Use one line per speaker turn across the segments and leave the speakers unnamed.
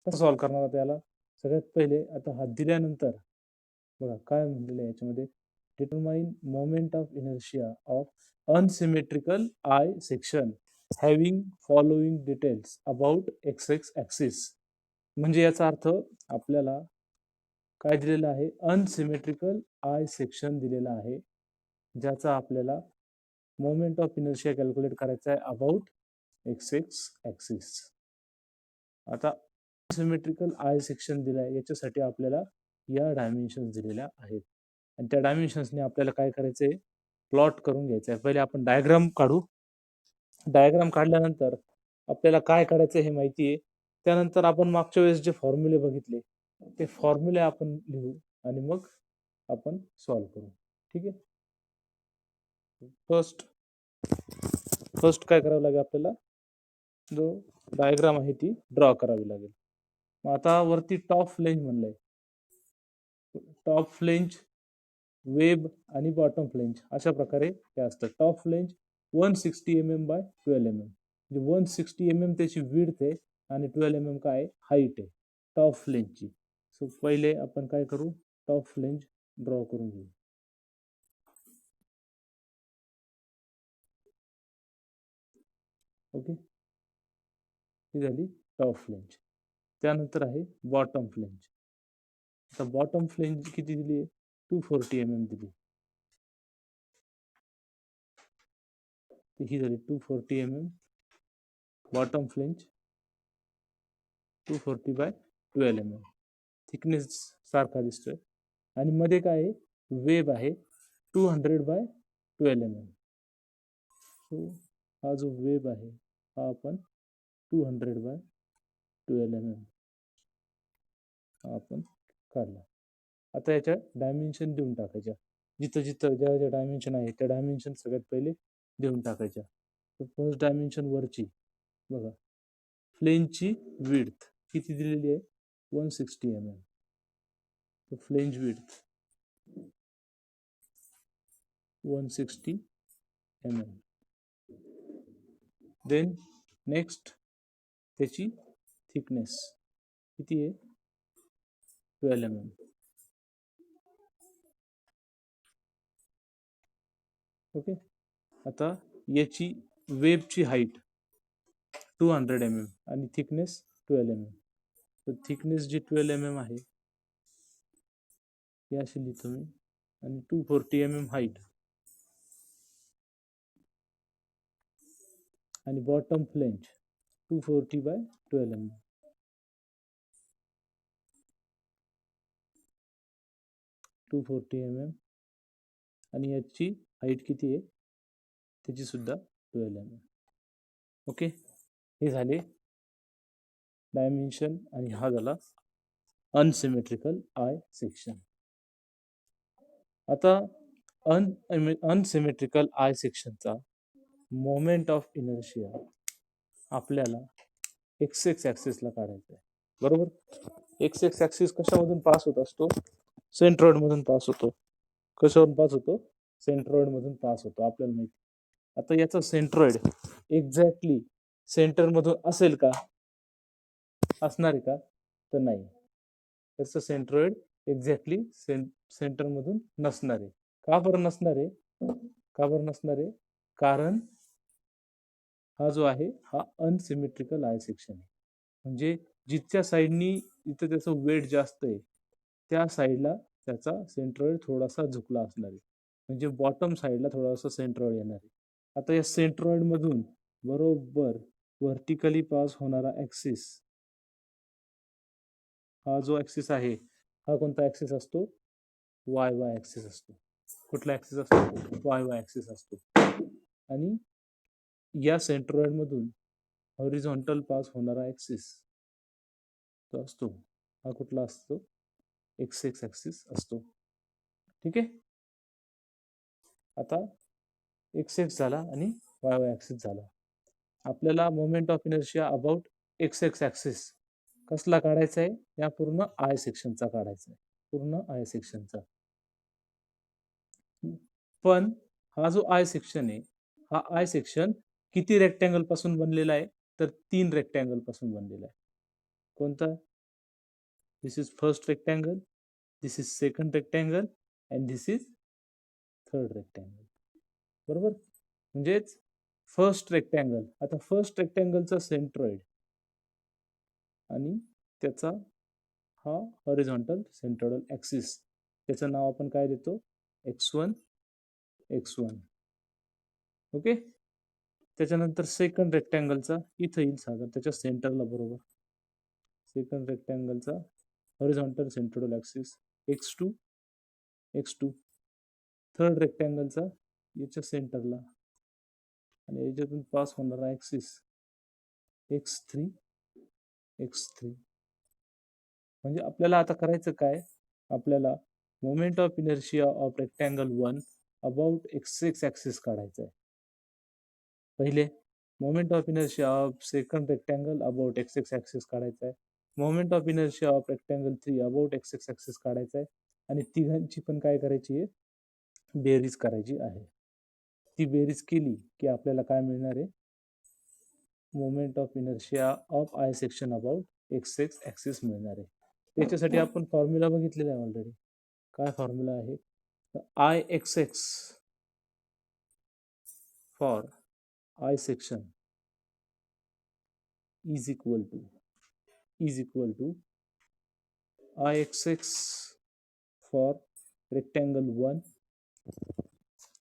कसं सॉल्व्ह करणार आता याला? सगळ्यात पहिले आता हा दिल्यानंतर बघा काय म्हणलेलं आहे याच्यामध्ये, determine moment of inertia of unsymmetrical I section having following details about X x axis. म्हणजे याचा अर्थ आपल्याला काय दिलेलं आहे, अनसिमेट्रिकल आय सेक्शन दिलेला आहे, ज्याचा आपल्याला मोमेंट ऑफ इनर्शिया कॅल्क्युलेट करायचा आहे अबाउट एक्स एक्स ॲक्सिस. आता सिमेट्रिकल आय सेक्शन दिलाय, याच्यासाठी आपल्याला या डायमेन्शन्स दिलेल्या आहेत आणि त्या डायमेन्शन्सने आपल्याला काय करायचंय, प्लॉट करून घ्यायचं आहे. पहिले आपण डायग्राम काढू. डायग्राम काढल्यानंतर आपल्याला काय करायचं हे माहिती आहे. त्यानंतर आपण मागच्या वेळेस जे फॉर्म्युले बघितले ते फॉर्म्युले आपण लिहू आणि मग आपण सॉल्व्ह करू. ठीक आहे. फर्स्ट काय करावं लागेल आपल्याला, जो डायग्राम आहे ती ड्रॉ करावी लागेल. मग आता वरती टॉप फ्लेंज म्हणलंय, टॉप फ्लेंज, वेब आणि बॉटम फ्लेंज अशा प्रकारे हे असतं. Top flange 160 mm by 12 mm, म्हणजे 160 mm त्याची विड्थ आहे आणि 12 mm काय हाईट आहे टॉप फ्लेंजची. सो पहिले आपण काय करू, टॉप फ्लेंज ड्रॉ करून घेऊ. ओके, ही झाली टॉप फ्लेंज. त्यानंतर आहे बॉटम फ्लेंज. आता बॉटम फ्लेंज किती दिली आहे, 240 mm दिली. ही झाली 240 mm bottom flange, 240 by 12 mm. Thickness सारखा दिसतोय आणि मध्ये काय आहे, वेब आहे 200 बाय 12 mm. सो हा जो वेब आहे हा आपण 200 बाय 12 mm हा आपण काढला. आता याच्या डायमेन्शन देऊन टाकायच्या, जिथं जिथं ज्या ज्या डायमेन्शन आहे त्या डायमेन्शन सगळ्यात पहिले देऊन टाकायच्या. फर्स्ट डायमेन्शन वरची बघा, फ्लेंजची विड्थ किती दिलेली आहे, 160 mm. Flange width 160 mm. Then next त्याची थिकनेस किती आहे, 12 mm. ओके. आता याची वेबची हाईट 200 mm आणि थिकनेस 12 mm. तर थिकनेस जी 12 mm आहे ही अशी लिहितो मी, आणि 240 mm हाईट, आणि बॉटम फ्लेंज 240 बाय 12 mm. आणि याची हाईट किती आहे, त्याची सुद्धा 12 mm. ओके, हे झाले डायमेन्शन आणि हा झाला अनसिमेट्रिकल आय सेक्शन. आता अनसिमेट्रिकल आय सेक्शनचा मोमेंट ऑफ इनर्शिया आपल्याला एक्स एक्स ॲक्सिसला काढायचा आहे, बरोबर. एक्स एक्स ॲक्सिस कशामधून पास होत असतो, सेंट्रॉइड मधून पास होतो. कशावरून पास होतो, सेंट्रॉइड मधून पास होतो, आपल्याला माहिती. आता याचा सेंट्रॉइड एक्झॅक्टली सेंटर मधून असेल का, असणार आहे का, तर नाही. त्याचं सेंट्रॉइड एक्झॅक्टली सेंटर मधून नसणार आहे. का बरं नसणार आहे, का बरं नसणार आहे, कारण हा जो आहे हा अनसिमेट्रिकल आय सेक्शन आहे. म्हणजे जितक्या साईडनी इथं त्याचं वेट जास्त आहे त्या साईडला त्याचा सेंट्रॉइड थोडासा झुकला असणार आहे, म्हणजे बॉटम साईडला थोडासा सेंट्रॉइड येणार आहे. आता या सेंट्रॉइड मधून बरोबर व्हर्टिकली पास होणारा ऍक्सिस, हा जो ऍक्सिस आहे हा कोणता ऍक्सिस असतो, वाय वाय ऍक्सिस असतो. कुठला ऍक्सिस असतो, वाय वाय ऍक्सिस असतो. आणि या सेंट्रॉइड मधून हॉरिझॉन्टल पास होणारा ऍक्सिस तो असतो, हा कुठला असतो, एक्स एक्स ऍक्सिस असतो. ठीक आहे. आता एक्स एक्स झाला आणि वाय वाय ऍक्सिस झाला. आपल्याला moment of inertia about X x axis कसला काढायचा आहे, या पूर्ण आय सेक्शनचा काढायचा आहे, पूर्ण आय सेक्शनचा. पण हा जो आय सेक्शन आहे हा आय सेक्शन किती रेक्टँगल पासून बनलेला आहे, तर 3 रेक्टँगल पासून बनलेला आहे. कोणता, this is first rectangle, this is second rectangle and this is third rectangle. बरोबर. म्हणजेच फर्स्ट रेक्टँगल, आता फर्स्ट रेक्टँगलचा सेंट्रॉइड आणि त्याचा हा हॉरिझॉन्टल सेंट्रोइडल ऍक्सिस, त्याचं नाव आपण काय देतो, x1 x1. ओके. त्याच्यानंतर सेकंड रेक्टँगलचा इथं येईल सागर त्याच्या सेंटरला, बरोबर. सेकंड रेक्टँगलचा horizontal centroidal axis x2 x2. Third रेक्टँगलचा याच्या सेंटरला आणि याच्यातून पास होणारा ऍक्सिस x3 x3. म्हणजे आपल्याला आता करायचं काय, आपल्याला moment of inertia of rectangle 1 about x6 axis काढायचं आहे. पहिले moment of inertia of second rectangle about x6 axis काढायचा आहे. Moment of inertia of rectangle 3 about x6 axis काढायचा आहे. आणि तिघांची पण काय करायची आहे, बेरीज करायची आहे. ती बेरीज केली की आपल्याला काय मिळणार आहे, moment of inertia of I section about x6 axis मिळणार आहे. त्याच्यासाठी आपण फॉर्म्युला बघितलेला आहे ऑलरेडी. काय फॉर्म्युला आहे, I X X for I section is equal to I X X for rectangle 1,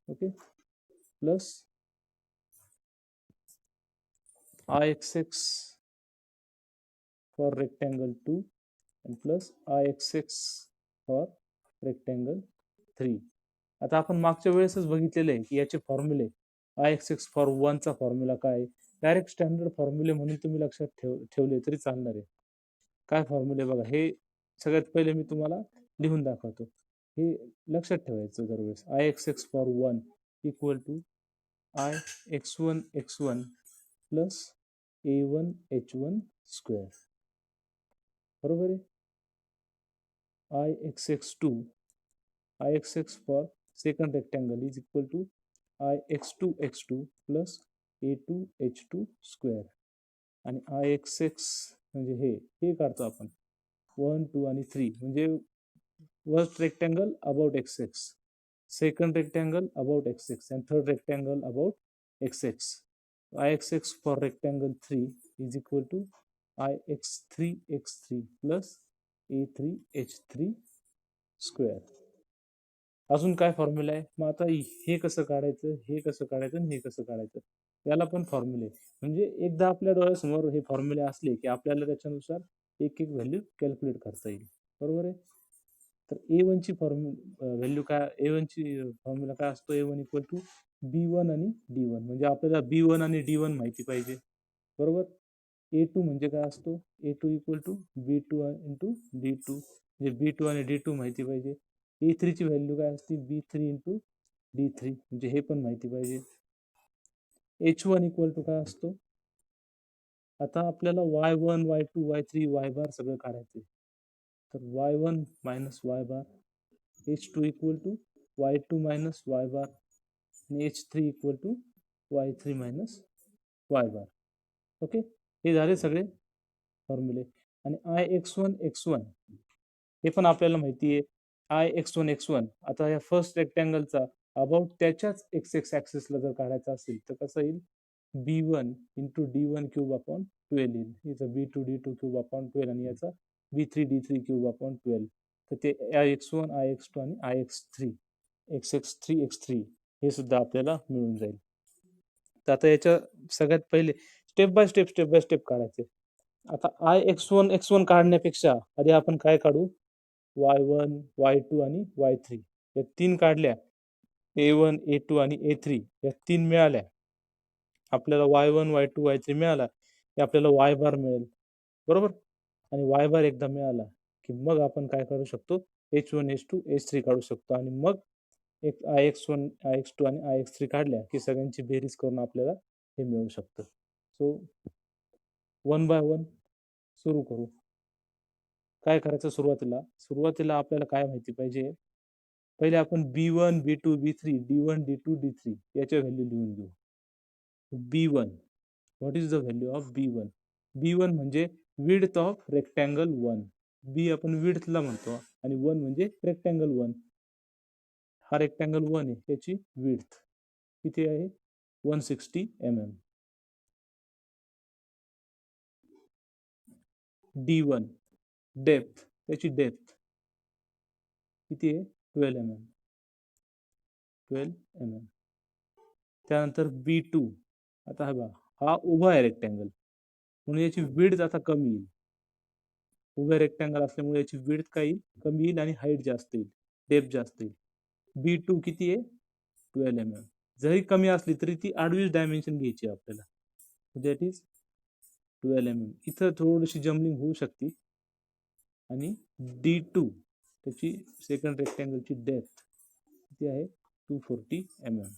okay, plus I X X for rectangle 2 and plus I X X for rectangle 3. आता आपण मागच्या वेळेसच बघितलेलं आहे की याचे फॉर्म्युले, आय एक्स एक्स फॉर 1 चा फॉर्म्युला काय, डायरेक्ट स्टँडर्ड फॉर्म्युले म्हणून तुम्ही लक्षात ठेवले तरी चालणार आहे. काय फॉर्म्युले बघा, हे सगळ्यात पहिले मी तुम्हाला लिहून दाखवतो. हे लक्षात ठेवायचं दरवेळेस. I X X for 1 equal to I x1 x1 plus a1 h1 square. बरोबर आहे. I X X 2, I X X for second rectangle is equal to I x2 x2 plus a2 h2 square. आणि I X X म्हणजे हे काढतो आपण 1 2 आणि 3, म्हणजे first rectangle about X X, second rectangle about X X and third rectangle about X X. I X X for rectangle 3 is equal to I x3 x3 plus a3 h3 square. अजून काय formula आहे मग, आता हे कसं काढायचं, हे कसं काढायचं आणि हे कसं काढायचं, याला पण फॉर्म्युले. म्हणजे एकदा आपल्या डोळ्यासमोर हे फॉर्म्युले असले की आपल्याला त्याच्यानुसार एक एक व्हॅल्यू कॅल्क्युलेट करता येईल. बरोबर आहे. तर A1 ची व्हॅल्यू काय, A1 ची फॉर्म्युला काय असतो, A1 इक्वल टू B1 आणि D1. म्हणजे आपल्याला B1 आणि D1 माहिती पाहिजे. बरोबर. A2 म्हणजे काय असतो, A2 equal to B2 into D2, म्हणजे B2 आणि D2 माहिती पाहिजे. A3 ची व्हॅल्यू काय असते, B3 इंटू D3, म्हणजे हे पण माहिती पाहिजे. H1 इक्वल टू काय असतो, आता आपल्याला Y1 Y2 Y3 Y बार सगळं काढायचं. तर Y1 minus Y bar, H2 equal to Y2 minus Y bar आणि H3 equal to Y3 minus Y bar. Okay, हे झाले सगळे फॉर्म्युले. आणि आय x1 x1 हे पण आपल्याला माहिती आहे. आय x1 x1 आता या फर्स्ट रेक्टँगलचा अबाउट त्याच्याच x6 ऍक्सिसला जर काढायचा असेल तर कसं येईल, B1 into D1 cube upon 12 येईल. याचा B2 D2 क्यूब अपॉन 12 आणि याचा B3 D3 क्यूब अपॉन 12. तर ते IX1 IX2 आणि IX3 XX3 X3 हे सुद्धा आपल्याला मिळून जाईल. तर आता याच्या सगळ्यात पहिले स्टेप बाय स्टेप काढायचे. आता IX1 x1 काढण्यापेक्षा आधी आपण काय काढू, Y1 Y2 आणि Y3 या 3 काढल्या. A1 A2 आणि A3 या 3 मिळाल्या. आपल्याला Y1 Y2 Y3 मिळाला की आपल्याला Y बार मिळेल. बरोबर. आणि Y बार एकदा मिळाला की मग आपण काय करू शकतो, H1 H2 H3 काढू शकतो. आणि मग एक IX1 IX2 आणि IX3 काढल्या की सगळ्यांची बेरीज करून आपल्याला हे मिळू शकतं. सो 1 बाय 1 सुरू करू. काय करायचं, सुरुवातीला आपल्याला काय माहिती पाहिजे, पहिले आपण B1 B2 B3 D1 D2 D3 याच्या व्हॅल्यू लिहून घेऊ. B1, what is the value of B1? B1 म्हणजे विड्थ ऑफ रेक्टँगल 1. बी आपण विड्थला म्हणतो आणि 1 म्हणजे रेक्टँगल 1. हा रेक्टँगल 1 आहे, त्याची विड्थ किती आहे 160 mm. D1 डेप्थ, त्याची डेप्थ किती आहे 12 mm. 12 mm. त्यानंतर B2, आता हा बघा हा उभा आहे रेक्टँगल म्हणून याची विड्थ आता कमी येईल. उभ्या रेक्टँगल असल्यामुळे याची विड्थ काही कमी येईल आणि हाईट जास्त येईल, डेप्थ जास्त येईल. B2 किती आहे 12 mm. जरी कमी असली तरी ती 28 डायमेन्शन घ्यायची आपल्याला, दॅट इज 12 mm. इथं थोडीशी जम्बलिंग होऊ शकते. आणि D2 त्याची सेकंड रेक्टँगलची डेप्थ किती आहे 240 mm.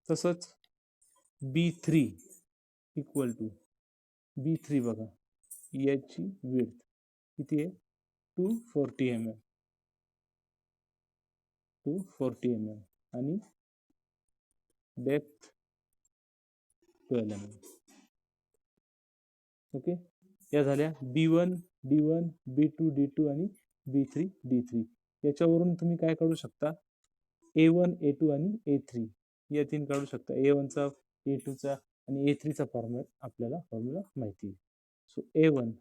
तसंच B3 इक्वल टू B3 बघा, याची विड्थ किती आहे 240 mm. 240 mm आणि डेप्थ 12 mm. ओके, या झाल्या B1 D1 B2 D2 आणि B3 D3. याच्यावरून तुम्ही काय काढू शकता A1 A2 आणि A3 या तीन काढू शकता. A1 चा A2 चा आणि A3 चा फॉर्म्युला माहिती आहे. सो A1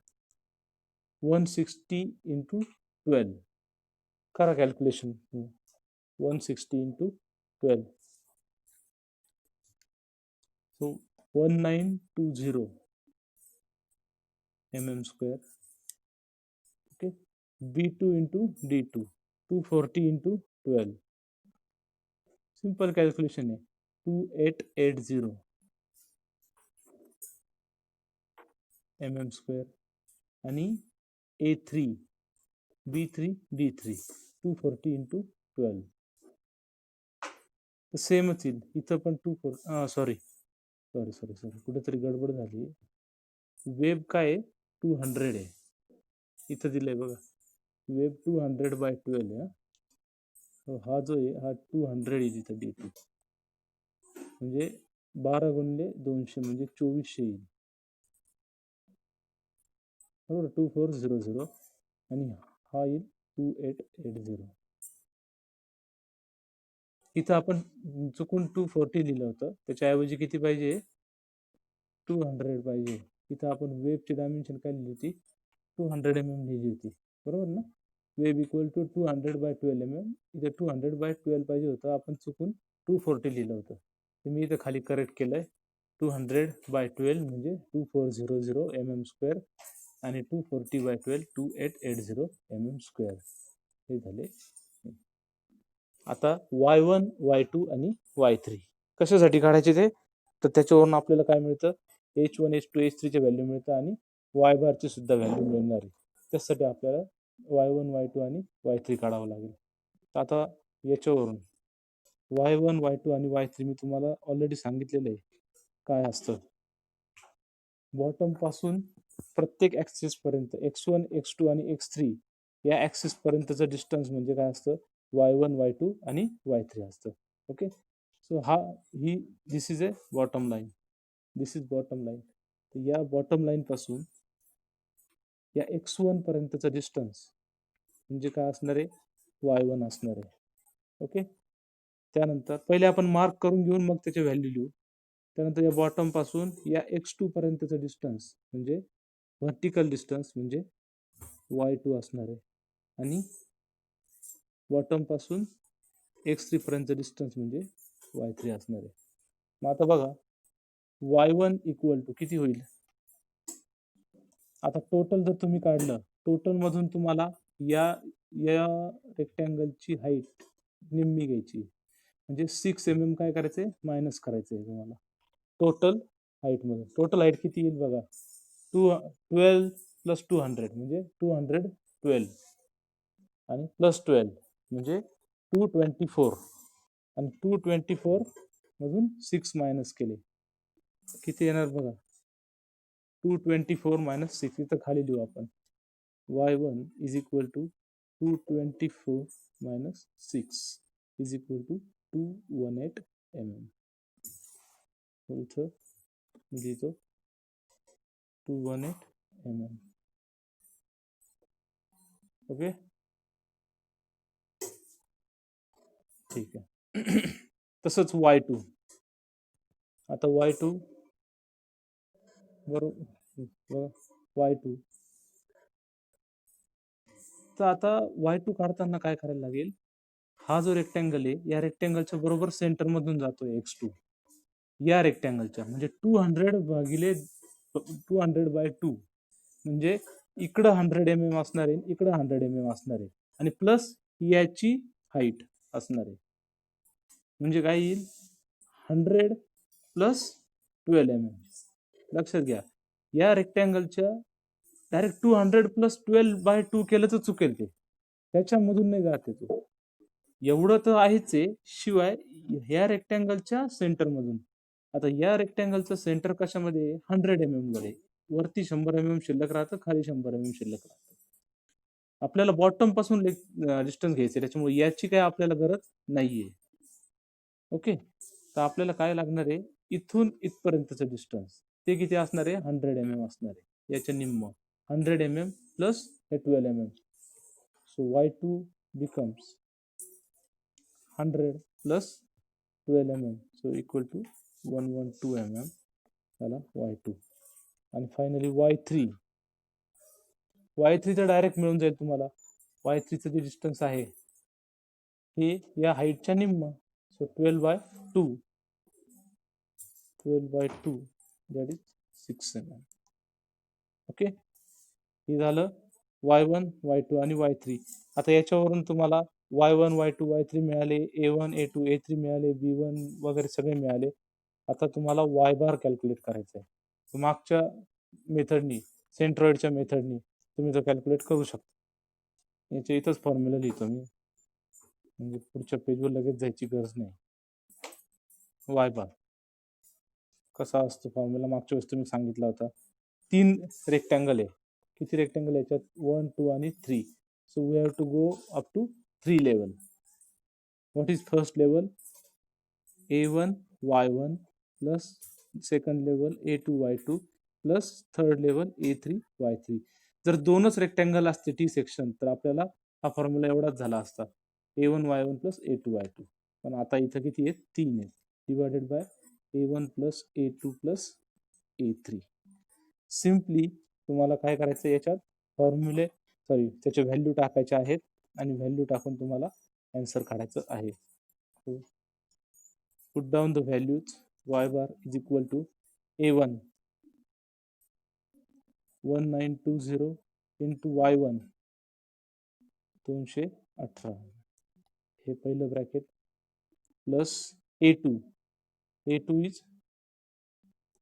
160 into 12 करा calculation. 160 into 12 so 1920 mm square. Okay, B2 into D2 240 into 12, simple calculation आहे 2880 mm square. आणि A3 B3 D3 240 into 12 सेमच येईल इथं पण 24 सॉरी कुठेतरी गडबड झाली. वेब काय 200 आहे इथं दिलंय बघा, वेब 200/12 आहे. हा जो आहे हा 200 आहे तिथं D2, म्हणजे 12 गुणिले 200 म्हणजे 2400 येईल बरोबर. 2400 आणि हा येईल 2880. इथं आपण चुकून 240 लिहिलं होतं, त्याच्याऐवजी किती पाहिजे 200 पाहिजे. इथं आपण वेबची डायमेन्शन काय लिहिली होती 200 mm लिहिली होती बरोबर ना. वेब इक्वल टू 200/12 mm, इथे 200/12 पाहिजे होतं, आपण चुकून 240 लिहिलं होतं. तर मी इथं खाली करेक्ट केलंय 200/12 म्हणजे 2400 mm स्क्वेअर आणि 240/12 2880 mm स्क्वेअर. हे झाले. आता Y1 Y2 आणि Y3 कशासाठी काढायचे ते, तर त्याच्यावरून आपल्याला काय मिळतं H1 H2 H3 चे व्हॅल्यू मिळतं आणि Y बार ची सुद्धा व्हॅल्यू मिळणार आहे. त्यासाठी आपल्याला Y1 Y2 आणि Y3 काढावं लागेल. आता याच्यावरून Y1 Y2 आणि Y3 मी तुम्हाला ऑलरेडी सांगितलेलं आहे काय असतं. बॉटम पासून प्रत्येक ऍक्सिस पर्यंत X1 X2 आणि X3 या ऍक्सिस पर्यंतचं डिस्टन्स म्हणजे काय असतं Y1 Y2 आणि Y3 असतं. Okay, so this is a bottom line, this is bottom line. तर या बॉटम लाईन पासून या X1 पर्यंतचं डिस्टन्स म्हणजे काय असणार आहे Y1 असणार आहे. ओके, त्यानंतर पहिले आपण मार्क करून घेऊन मग त्याचे व्हॅल्यू लिहू. त्यानंतर या बॉटम पासून या X2 पर्यंतचं डिस्टन्स म्हणजे व्हर्टिकल डिस्टन्स म्हणजे Y2 असणार आहे आणि बॉटम पासून X3 पर्यंतचं डिस्टन्स म्हणजे Y3 असणार आहे. मग आता बघा Y1 इक्वल टू किती होईल, आता टोटल जर तुम्ही काढलं टोटल मधून तुम्हाला या या रेक्टँगलची हाईट निम्मी घ्यायची म्हणजे 6 mm काय करायचंय मायनस करायचंय तुम्हाला टोटल हाईट मध्ये. टोटल हाईट किती येईल बघा 12 + 200 म्हणजे 212 आणि +12 म्हणजे 224 आणि 224 मधून 6 मायनस केले किती येणार बघा 224 - 6. इथं खाली लिहू आपण Y1 is equal to 224 - 6 is equal to 218 mm. इथं लिहितो 218 mm. ओके, ठीक आहे. तसंच y2, आता y2 बरोबर, y2, तर आता y2 काढताना काय करायला लागेल, हा जो रेक्टँगल आहे या रेक्टँगलच्या बरोबर सेंटर मधून जातोय x2, या रेक्टँगलच्या, म्हणजे 200 भागिले 200/2, म्हणजे इकडं 100 mm असणार आहे, इकडं 100 mm असणार आहे, आणि प्लस याची हाईट असणार आहे, म्हणजे काय येईल 100 प्लस 12 mm. लक्षात घ्या, या रेक्टँगलच्या डायरेक्ट 200 प्लस 12/2 केलं तर चुकेल, ते त्याच्यामधून नाही जाते तो, एवढं तर आहेच आहे, शिवाय ह्या रेक्टँगलच्या सेंटर मधून. आता या रेक्टँगलचं सेंटर कशामध्ये 100 mm मध्ये, वरती 100 mm शिल्लक राहतं, खाली 100 mm शिल्लक राहतं. आपल्याला बॉटम पासून डिस्टन्स घ्यायचं, त्याच्यामुळे याची काय आपल्याला गरज नाहीये. ओके, तर आपल्याला काय लागणार आहे, इथून इथपर्यंतचं डिस्टन्स ते किती असणार आहे, 100 mm असणार आहे, याच्या निम्म 100 mm plus 12 mm. So y2 becomes 100 plus 12 mm, so equal to 112 mm झाला y2. आणि फायनली y3 तर डायरेक्ट मिळून जाईल तुम्हाला. y3 चं जे डिस्टन्स आहे हे या हाईटच्या निम्म, so 12/2 that is 6 mm. Okay, हे झालं y1 y2 आणि y3. आता याच्यावरून तुम्हाला y1 y2 y3 मिळाले, a1 a2 a3 मिळाले, b1 वगैरे सगळे मिळाले. आता तुम्हाला y बार कॅल्क्युलेट करायचं आहे. मागच्या मेथडनी, सेंट्रॉइडच्या मेथडनी तुम्ही तो कॅल्क्युलेट करू शकता. याच्या इथंच फॉर्म्युला लिहितो मी, म्हणजे पुढच्या पेजवर लगेच जायची गरज नाही. y बार कसा असतो फॉर्म्युला मागच्या वेळेस तुम्ही सांगितला होता. 3 रेक्टँगल आहे, किती रेक्टँगल याच्यात, 1 2 आणि 3. So we have to go up to 3 level. What is first level, a1 y1 plus second level a2 y2 plus third level a3 y3. जर दोनच रेक्टँगल असते टी सेक्शन तर आपल्याला हा फॉर्म्युला एवढाच झाला असता, a1 y1 plus a2 y2. पण आता इथं किती आहेत, 3 आहेत, divided by a1 plus a2 plus a3. Simply तुम्हाला काय करायचं, याच्यात फॉर्म्युले त्याचे व्हॅल्यू टाकायचे आहेत, आणि व्हॅल्यू टाकून तुम्हाला आन्सर काढायचं आहे. Put down the values. y bar is equal to a1 1920 into y1 218, हे पहिलं bracket, plus a2 is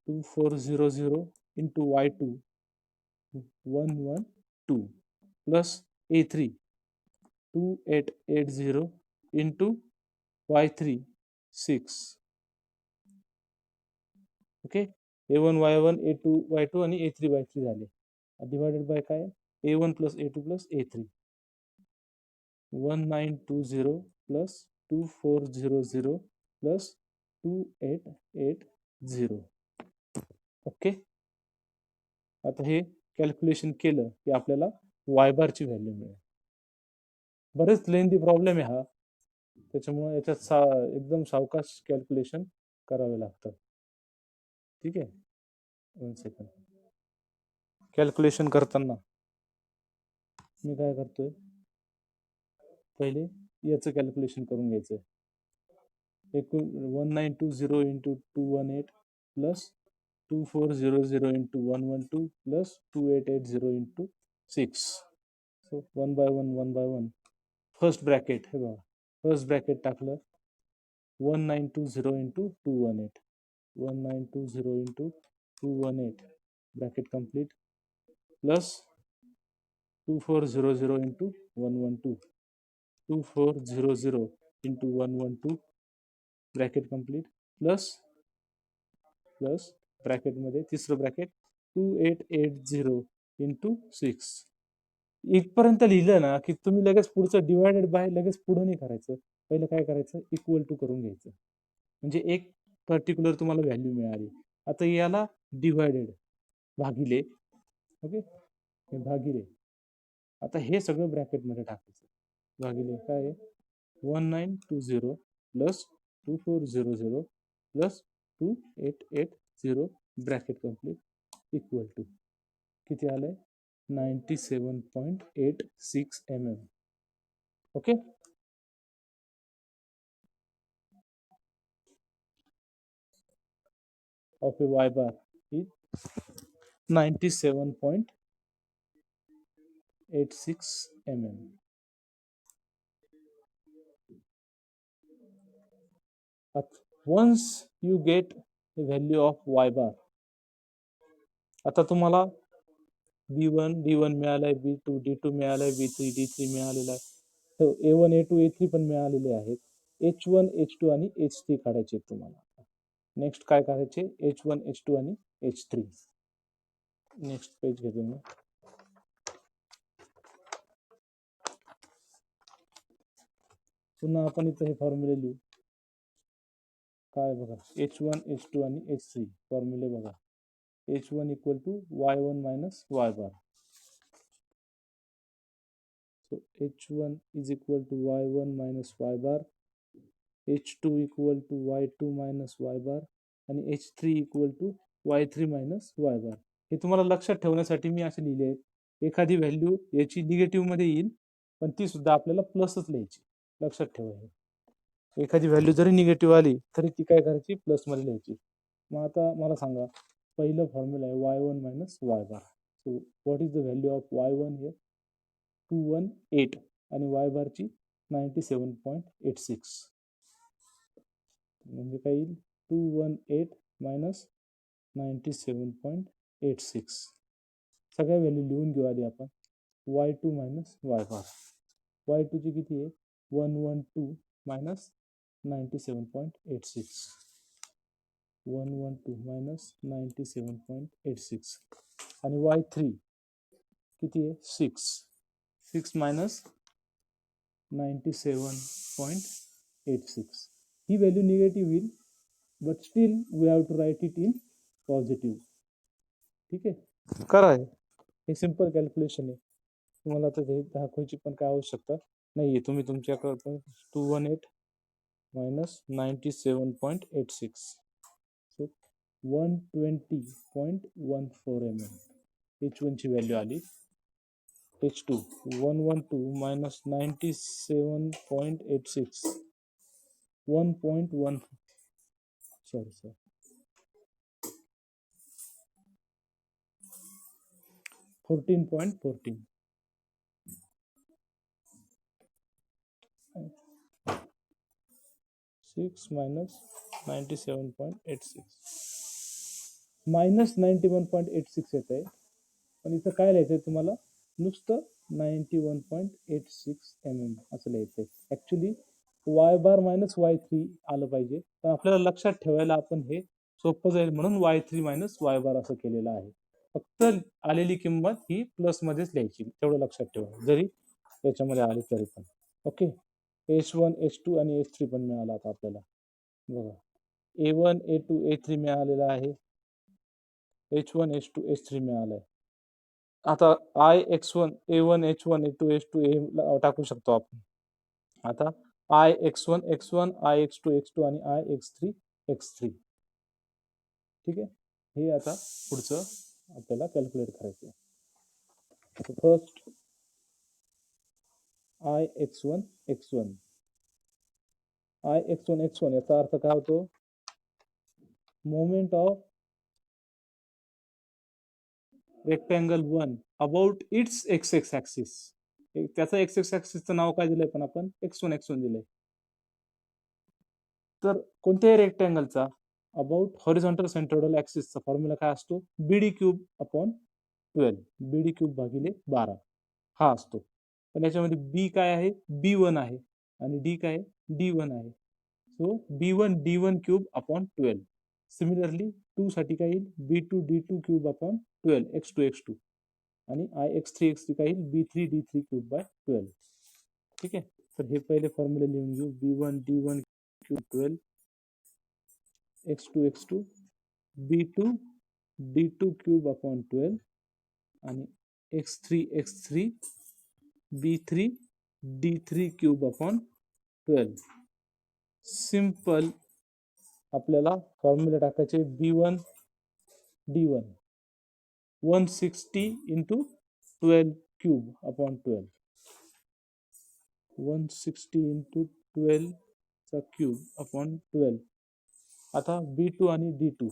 2400 into y2 112 plus a3 2880 into y3 6. Okay, a1 y1 a2 y2 आणि a3 y3 झाले, divided by काय, a1 plus a2 plus a3, 1920 plus 2400 plus 2880. Okay, आता हे calculation केलं की आपल्याला y बारची व्हॅल्यू मिळेल. बरेच लेंदी प्रॉब्लेम आहे हा, त्याच्यामुळे याच्यात एकदम सावकाश कॅल्क्युलेशन करावे लागतं. ठीक आहे, 1 सेकंड. कॅल्क्युलेशन करताना मी काय करतोय, पहिले याचं कॅल्क्युलेशन करून घ्यायचं. 1920 into 218 plus 2400 into 112 plus 2880 into 6. So 1 by 1. First bracket, हे बघा, फर्स्ट ब्रॅकेट टाकलं, 1920 into 218, 1920 into 218 bracket complete, plus 2400 into 112, 2400 into 112 bracket complete, plus ब्रॅकेटमध्ये तिसरं ब्रॅकेट 2880 इंटू 6. इथपर्यंत लिहिलं ना की तुम्ही लगेच पुढचं डिवायडेड बाय लगेच पुढं नाही करायचं, पहिलं काय करायचं, इक्वल टू करून घ्यायचं, म्हणजे एक पर्टिक्युलर तुम्हाला व्हॅल्यू मिळाली. आता याला डिवायडेड, भागिले, ओके, हे भागिले, आता हे सगळं ब्रॅकेटमध्ये टाकायचं, भागिले काय आहे 1920 plus 2400 plus 2880 bracket complete equal to किती आलंय 97.86 mm. Okay, of a y bar is 97.86 mm. Once you get the value of y bar, आता तुम्हाला B1 D1 मिळालाय, B2 D2 मिळालाय, B3 D3 मिळालेला आहे, तर A1 A2 A3 पण मिळालेले आहेत. H1 H2 आणि H3 काढायचे तुम्हाला. नेक्स्ट काय करायचे H1 H2 आणि H3. नेक्स्ट पेज घेतो मी. पुन्हा आपण इथं हे फॉर्म्युले लिहू. काय बघा H1 H2 आणि H3 फॉर्म्युले बघा. H1 equal to Y1 minus Y bar. So H1 is equal to Y1 minus Y bar. H2 equal to Y2 minus Y bar आणि H3 equal to Y3 minus Y bar. हे तुम्हाला लक्षात ठेवण्यासाठी मी असे लिहिले आहे. एखादी व्हॅल्यू याची निगेटिव्ह मध्ये येईल, पण ती सुद्धा आपल्याला प्लसच लिहायची. लक्षात ठेवा, एखादी व्हॅल्यू जरी निगेटिव्ह आली तरी ती काय करायची प्लस मध्ये लिहायची. मग आता मला सांगा, पहिलं फॉर्म्युला आहे Y1 minus Y bar. So what is the value of Y1 here 218 आणि Y bar ची 97.86. म्हणजे काय येईल 218 मायनस 97.86. सगळ्या व्हॅल्यू लिहून घेऊ आधी आपण. Y2 minus Y bar. Y2 ची किती आहे 112 मायनस 97.86. 112 मायनस 97.86 आणि Y3 किती आहे 6 मायनस 97.86. ही व्हॅल्यू निगेटिव्ह येईल, but still we have to write it in positive. ठीक आहे, करा, हे सिंपल कॅल्क्युलेशन आहे. तुम्हाला आता हे दाखवायची पण काय आवश्यकता नाहीये. तुम्ही तुमच्याकडे 218 मायनस 97.86, सो 120.14 mm. H1 ची व्हॅल्यू आली. H2 112 minus 97.86 1.1 sorry 14.14 6 minus 97.86 minus 91.86 येत आहे, पण इथं काय लिहायचंय तुम्हाला नुसतं 91.86 mm असं लिहायचंय. ऍक्च्युली Y बार मायनस Y3 आलं पाहिजे, पण आपल्याला लक्षात ठेवायला आपण हे सोपं जाईल म्हणून Y3 मायनस Y बार असं केलेलं आहे. फक्त आलेली किंमत ही प्लस मध्येच लिहायची, तेवढं लक्षात ठेवा, जरी याच्यामध्ये आली तरी पण. ओके, H1 H2 आणि H3 पण मिळाला आता आपल्याला. बघा A1 A2 A3 मिळालेला आहे, H1 H2 H3 मिळालंय. आता I x1 A1 H1 A2 H2 हे टाकू शकतो आपण. आता I x1 x1 I x2 x2 आणि I x3 x3. ठीक आहे, हे आता पुढचं आपल्याला कॅल्क्युलेट करायचं आहे. First I x1 x1 I x1 x1 याचा अर्थ काय होतो, moment of rectangle 1 about it's x x axis. त्याचं एक्स एक्स ऍक्सिसचं नाव काय दिलंय पण आपण x1 x1 दिलंय. तर कोणत्याही रेक्टँगलचा अबाउट हॉरिझॉन्टल सेंट्रोइडल ऍक्सिसचा फॉर्म्युला काय असतो BD cube upon 12, BD cube भागिले 12 हा असतो. पण याच्यामध्ये B काय आहे B1 आहे आणि D काय आहे D1 आहे. So B1 D1 cube upon 12. Similarly 2 साठी काय येईल B2 D2 cube upon 12 x2 x2 आणि I x3 काय येईल B3 D3 क्यूब बाय 12. ठीक आहे, तर हे पहिले फॉर्म्युला लिहून घेऊ. B1 D1 cube 12 x2 x2 B2 d2 cube upon 12 आणि x3 b3 d3 cube upon 12. Simple आपल्याला फॉर्म्युला टाकायचे b1 d1 160 into 12 cube upon 12 160 into 12 चा क्यूब अपॉन 12. आता b2 आणि d2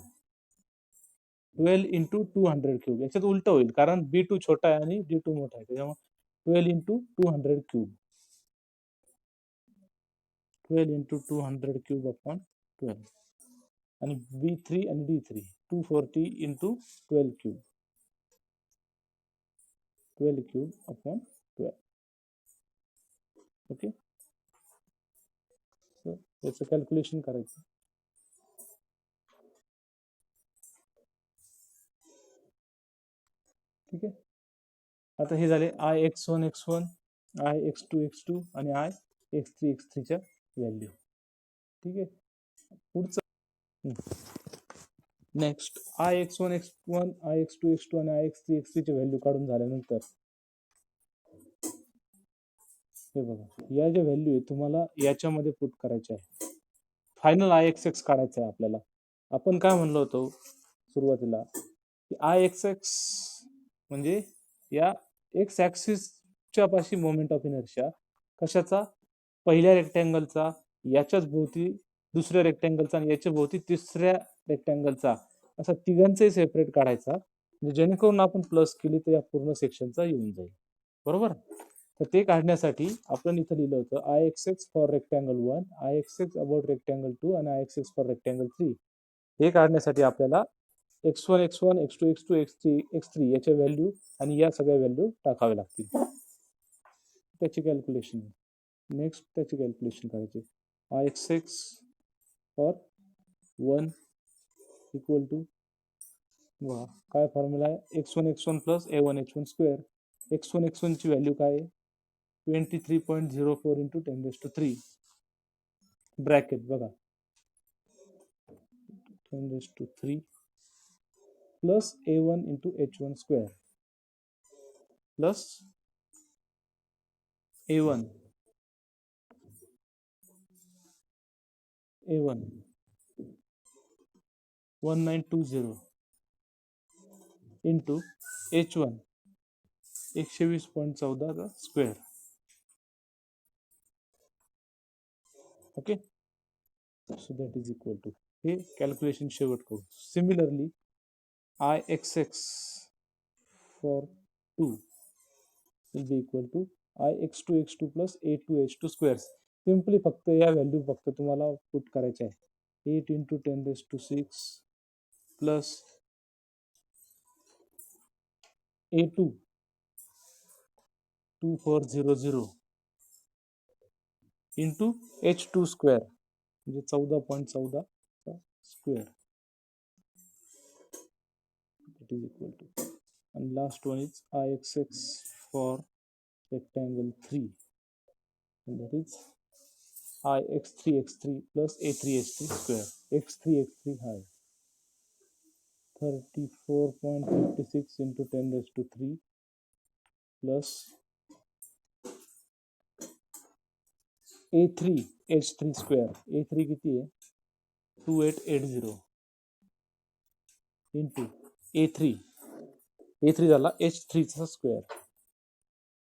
12 इंटू 200 क्यूब, याच्यात उलट होईल कारण b2 छोटा आहे आणि d2 मोठा आहे, त्याच्यामुळे 12 into 200 cube 12 into 200 cube upon 12. आणि b3 आणि d3 240 into 12 cube 12 cube upon 12. Okay, याचं कॅल्क्युलेशन करायचं. ठीक आहे, आता हे झाले I x1 x1 I x2 x2 आणि आय x3 x3 च्या व्हॅल्यू. ठीक आहे, पुढचं next I x1 x1 I x2 x2 आणि आय x3 x3 ची व्हॅल्यू काढून झाल्यानंतर हे बघा, या ज्या व्हॅल्यू आहे तुम्हाला याच्यामध्ये पुट करायच्या आहे. फायनल आय एक्स एक्स काढायचं आहे आपल्याला. आपण काय म्हणलो होतो सुरुवातीला की आय एक्स एक्स म्हणजे या एक्स ऍक्सिसच्या पाशी मोमेंट ऑफ इनर्शिया कशाचा, पहिल्या रेक्टँगलचा, याच्याच भोवती दुसऱ्या रेक्टँगलचा आणि याच्या भोवती तिसऱ्या रेक्टँगलचा, असा तिघांचाही सेपरेट काढायचा, म्हणजे जेणेकरून आपण प्लस केली तर या पूर्ण सेक्शनचा येऊन जाईल. बरोबर, तर ते काढण्यासाठी आपण इथं लिहिलं होतं I X X for rectangle 1, I X x about rectangle 2 आणि I X X for rectangle 3. हे काढण्यासाठी आपल्याला x1 x1 x2 x2 x3 x3 याच्या व्हॅल्यू आणि या सगळ्या व्हॅल्यू टाकाव्या लागतील. त्याची कॅल्क्युलेशन नेक्स्ट त्याची कॅल्क्युलेशन करायची. I X X for 1 equal to काय फॉर्म्युला आहे, x1 x1 plus a1 h1 square. x1 x1 ची व्हॅल्यू काय आहे 23.04 इंटू 10⁻³ ब्रॅकेट बघा 10⁻³ plus a1 into h1 square plus a1 1920 into h1 120.14 square. Okay, so that is equal to, हे calculation शेवट करू. Similarly I X X for 2 will be equal to I x2 x2 plus a2 h2 square. Simply फक्त या value फक्त तुम्हाला put करायच्या आहे. 8 into 10⁻6 plus a2 2400 into h2 square म्हणजे 14.14 square. It is equal to, and last one is ixx for rectangle 3, and that is ix3x3 plus a3h3 square. x3 high 34.56 into 10⁻³ plus a3h3 square. a3 किती आहे 2880 into a3 झाला h3 चा square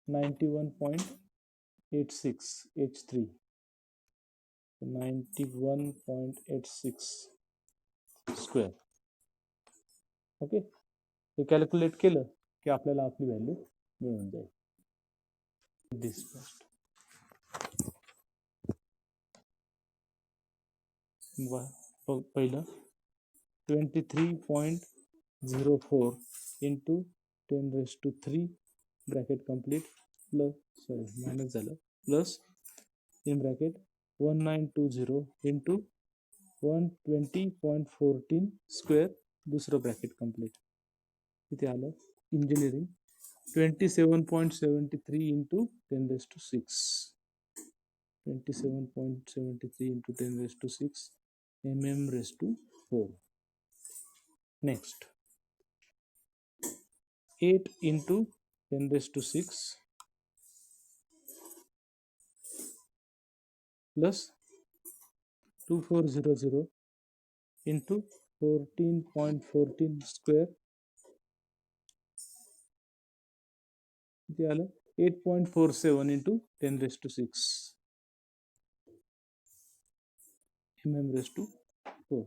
91.86 h3 91.86 square. Okay, हे calculate केलं की आपल्याला आपली value मिळून जाईल. दिस फर्स्ट पहिलं 23.04 into 10⁻³ bracket complete plus minus झालं plus in bracket 1920 into 120.14 square दुसरं ब्रॅकेट कम्प्लीट. इथे आलं engineering 27.73 into 10⁻6 27.73 into 10⁻6 mm⁻⁴. Next 8 into 10 raised to 6 plus 2400 into 14.14 square किती आलं 8.47 into 10 raised to 6 mm raised to 4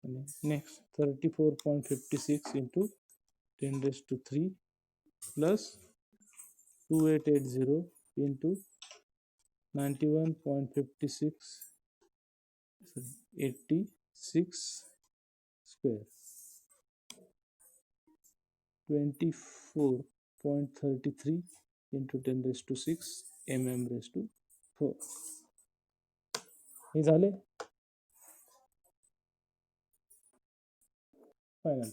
and next 34.56 into 10 raised to 3 plus 2880 into 91.56 86 square 24.33 into 10 raised to 6 mm raised to 4 हे झाले final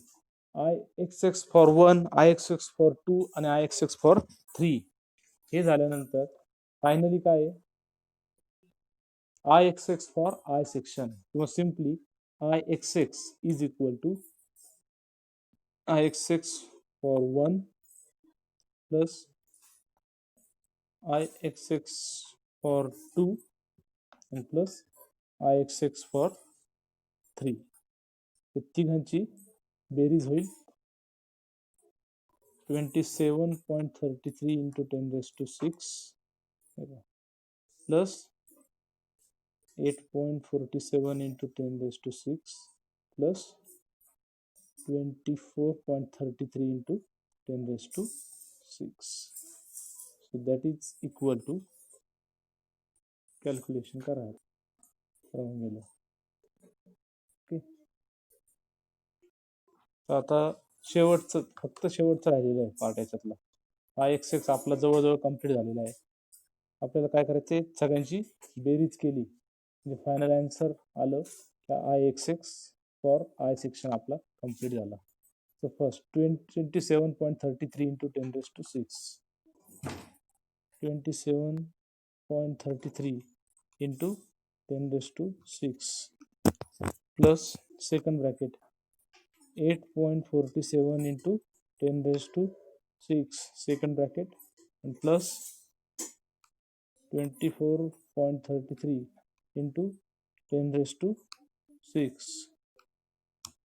IXX for 1 IXX for 2 आणि IXX for 3 हे झाल्यानंतर finally काय आहे IXX for I section किंवा simply IXX is equal to IXX for 1 plus IXX for 2 and plus IXX for 3 हे तिघांची बेरीज होईल 27.33 into 10 raised to 6 plus 8.47 into 10 raised to 6 plus 24.33 into 10 raised to 6 so that is equal to calculation करा राहून गेलं okay आता शेवटचं फक्त शेवटचं राहिलेलं आहे पार्ट याच्यातला IXX आपला जवळजवळ कंप्लीट झालेला आहे आपल्याला काय करायचं सगळ्यांची बेरीज केली म्हणजे फायनल आन्सर आलं की IXX फॉर I सेक्शन आपला कंप्लीट झाला so first 27.33 into 10 raised to 6 27.33 into 10 raised to 6 plus second bracket 8.47 into 10 raised to 6 second bracket and plus 24.33 into 10 raised to 6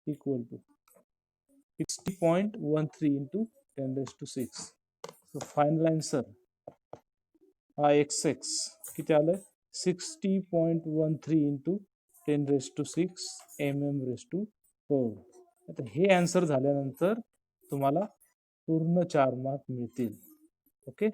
equal to 60.13 into 10 raised to 6 so final answer IXX किती आलं 60.13 into 10 raised to 6 mm raised to 4 आता हे answer झाल्यानंतर तुम्हाला पूर्ण 4 mark मिळतील okay